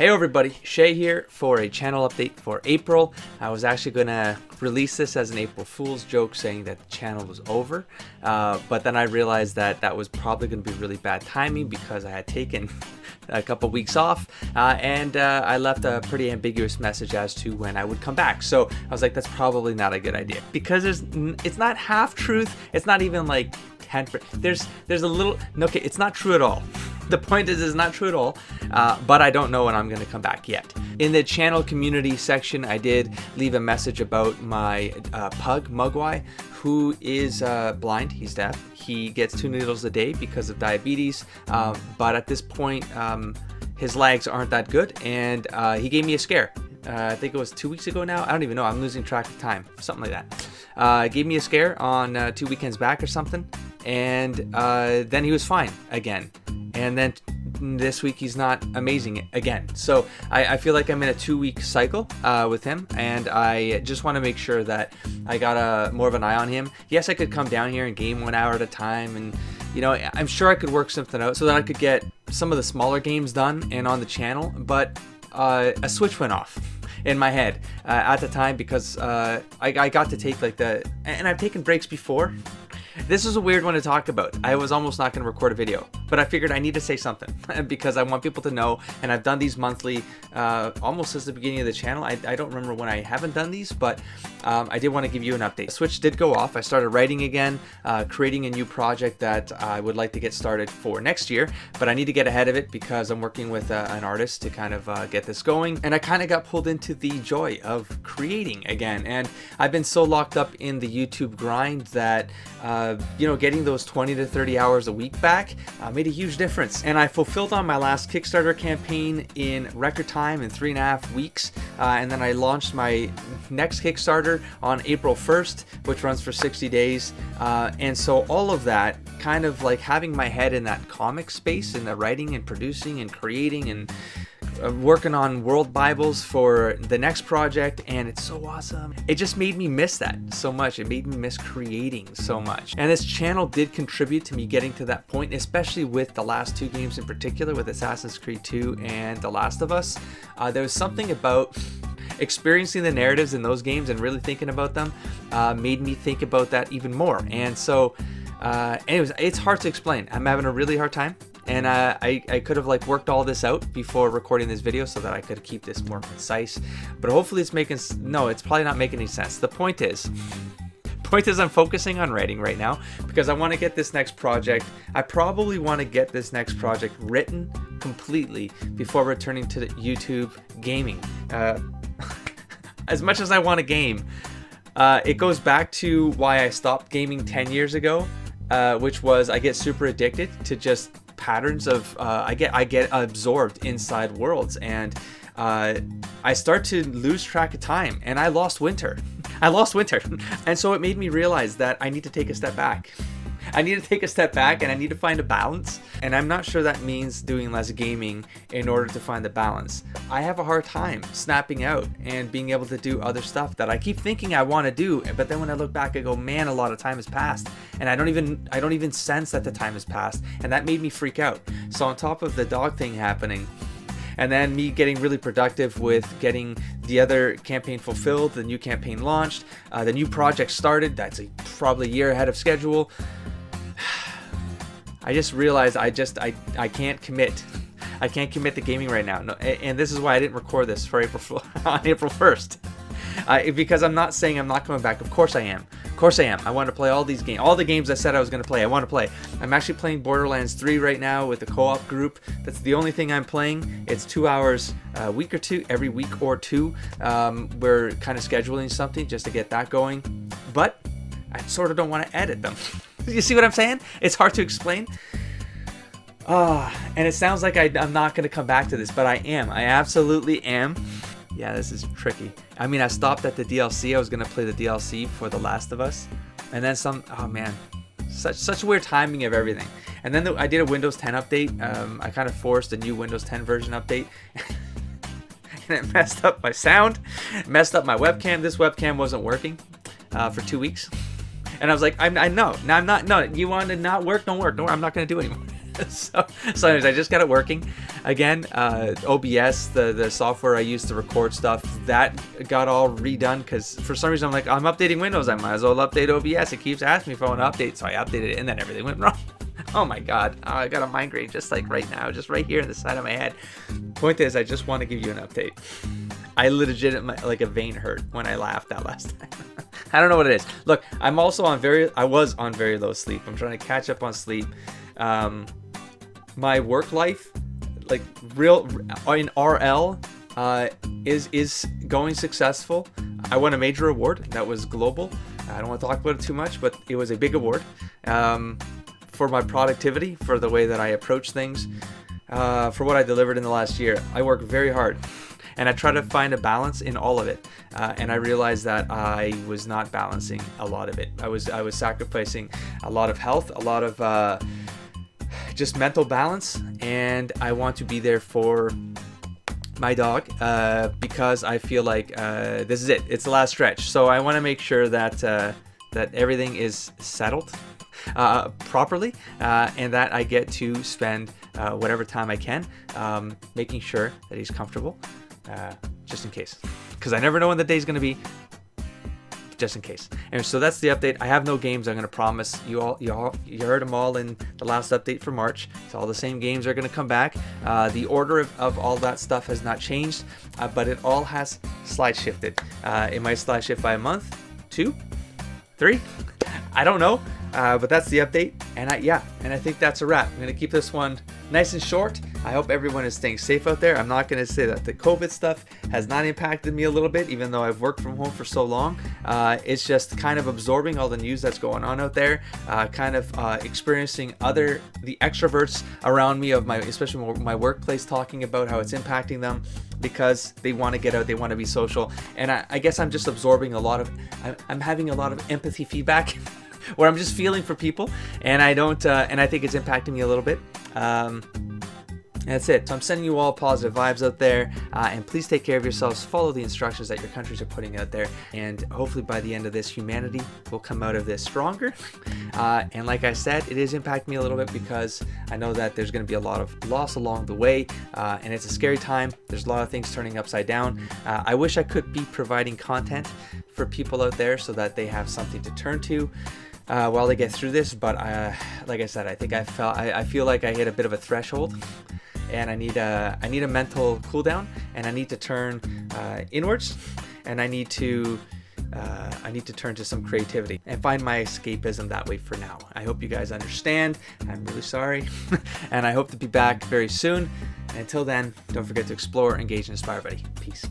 Hey everybody, Shay here for a channel update for April. I was actually going to release this as an April Fool's joke saying that the channel was over, but then I realized that that was probably going to be really bad timing because I had taken a couple weeks off and I left a pretty ambiguous message as to when I would come back. So I was like, that's probably not a good idea because it's not half truth. It's not even like 10%. There's a little, okay, it's not true at all. The point is, it's not true at all, but I don't know when I'm going to come back yet. In the channel community section, I did leave a message about my pug, Mugwai, who is blind. He's deaf. He gets 2 needles a day because of diabetes, but at this point, his legs aren't that good, and he gave me a scare. I think it was 2 weeks ago now. I don't even know. I'm losing track of time. Something like that. Gave me a scare on 2 weekends back or something, and then he was fine again. And then this week he's not amazing again. So I feel like I'm in a 2-week cycle with him, and I just want to make sure that I got more of an eye on him. Yes, I could come down here and game 1 hour at a time, and you know, I'm sure I could work something out so that I could get some of the smaller games done and on the channel. But a switch went off in my head at the time because I got to take and I've taken breaks before. This is a weird one to talk about. I was almost not going to record a video, but I figured I need to say something because I want people to know, and I've done these monthly almost since the beginning of the channel. I don't remember when I haven't done these, but I did want to give you an update. The switch did go off. I started writing again, creating a new project that I would like to get started for next year, but I need to get ahead of it because I'm working with an artist to kind of get this going, and I kind of got pulled into the joy of creating again, and I've been so locked up in the YouTube grind that you know, getting those 20 to 30 hours a week back made a huge difference. And I fulfilled on my last Kickstarter campaign in record time in 3.5 weeks. And then I launched my next Kickstarter on April 1st, which runs for 60 days. And so all of that, kind of like having my head in that comic space, in the writing and producing and creating and working on world Bibles for the next project, and it's so awesome. It just made me miss that so much. It made me miss creating so much. And this channel did contribute to me getting to that point, especially with the last 2 games in particular, with Assassin's Creed 2 and The Last of Us. There was something about experiencing the narratives in those games and really thinking about them made me think about that even more. And so anyways, it's hard to explain. I'm having a really hard time. And I could have worked all this out before recording this video so that I could keep this more concise. But hopefully it's making, no, it's probably not making any sense. The point is I'm focusing on writing right now because I want to get this next project. I probably want to get this next project written completely before returning to the YouTube gaming. As much as I want to game, it goes back to why I stopped gaming 10 years ago, which was I get super addicted to just patterns of I get absorbed inside worlds, and I start to lose track of time, and I lost winter. And so it made me realize that I need to take a step back. I need to take a step back, and I need to find a balance. And I'm not sure that means doing less gaming in order to find the balance. I have a hard time snapping out and being able to do other stuff that I keep thinking I want to do, but then when I look back I go, man, a lot of time has passed, and I don't even sense that the time has passed, and that made me freak out. So on top of the dog thing happening, and then me getting really productive with getting the other campaign fulfilled, the new campaign launched, the new project started, that's probably a year ahead of schedule. I just realized I can't commit. I can't commit to gaming right now. No, and this is why I didn't record this for on April 1st. Because I'm not saying I'm not coming back. Of course I am. Of course I am. I want to play all these games. All the games I said I was going to play, I want to play. I'm actually playing Borderlands 3 right now with the co-op group. That's the only thing I'm playing. It's 2 hours a week or two, every week or two. We're kind of scheduling something just to get that going. But I sort of don't want to edit them. You see what I'm saying? It's hard to explain. And it sounds like I'm not going to come back to this, but I am. I absolutely am. Yeah, this is tricky. I mean, I stopped at the DLC. I was going to play the DLC for The Last of Us. And then some, oh man, such weird timing of everything. And then I did a Windows 10 update. I kind of forced a new Windows 10 version update. And it messed up my sound, messed up my webcam. This webcam wasn't working for 2 weeks. And I was like, I know. No, I'm not. No, you want to not work? Don't work. I'm not going to do it anymore. So anyways, I just got it working again. OBS, the software I use to record stuff, that got all redone because for some reason I'm like, I'm updating Windows, I might as well update OBS. It keeps asking me if I want to update, so I updated it and then everything went wrong. Oh my god, I got a migraine just like right now, just right here in the side of my head. Point is, I just want to give you an update. I legitimately, like, a vein hurt when I laughed that last time. I don't know what it is. Look, I was on very low sleep. I'm trying to catch up on sleep. My work life, like real in RL, is going successful. I won a major award that was global. I don't want to talk about it too much, but it was a big award for my productivity, for the way that I approach things, for what I delivered in the last year. I work very hard. And I try to find a balance in all of it, and I realized that I was not balancing a lot of it. I was sacrificing a lot of health, a lot of just mental balance, and I want to be there for my dog because I feel like this is it. It's the last stretch, so I want to make sure that that everything is settled properly, and that I get to spend whatever time I can making sure that he's comfortable. Just in case, because I never know when the day's going to be, just in case. And so that's the update. I have no games, I'm going to promise you all. You heard them all in the last update for March. So all the same games are going to come back. The order of all that stuff has not changed, but it all has slide shifted. It might slide shift by a month, 2, 3, I don't know. But that's the update, and I think that's a wrap. I'm going to keep this one nice and short. I hope everyone is staying safe out there. I'm not going to say that the COVID stuff has not impacted me a little bit, even though I've worked from home for so long. It's just kind of absorbing all the news that's going on out there, experiencing the extroverts around me, especially my workplace, talking about how it's impacting them because they want to get out, they want to be social. And I guess I'm just absorbing I'm having a lot of empathy feedback where I'm just feeling for people, and I think it's impacting me a little bit. That's it. So I'm sending you all positive vibes out there, and please take care of yourselves. Follow the instructions that your countries are putting out there, and hopefully by the end of this, humanity will come out of this stronger. And like I said, it is impacting me a little bit because I know that there's going to be a lot of loss along the way, and it's a scary time. There's a lot of things turning upside down. I wish I could be providing content for people out there so that they have something to turn to while they get through this, but like I said, I think I feel like I hit a bit of a threshold, and I need a mental cool down, and I need to turn inwards, and I need to turn to some creativity and find my escapism that way for now. I hope you guys understand. I'm really sorry, and I hope to be back very soon. And until then, don't forget to explore, engage, and inspire, buddy. Peace.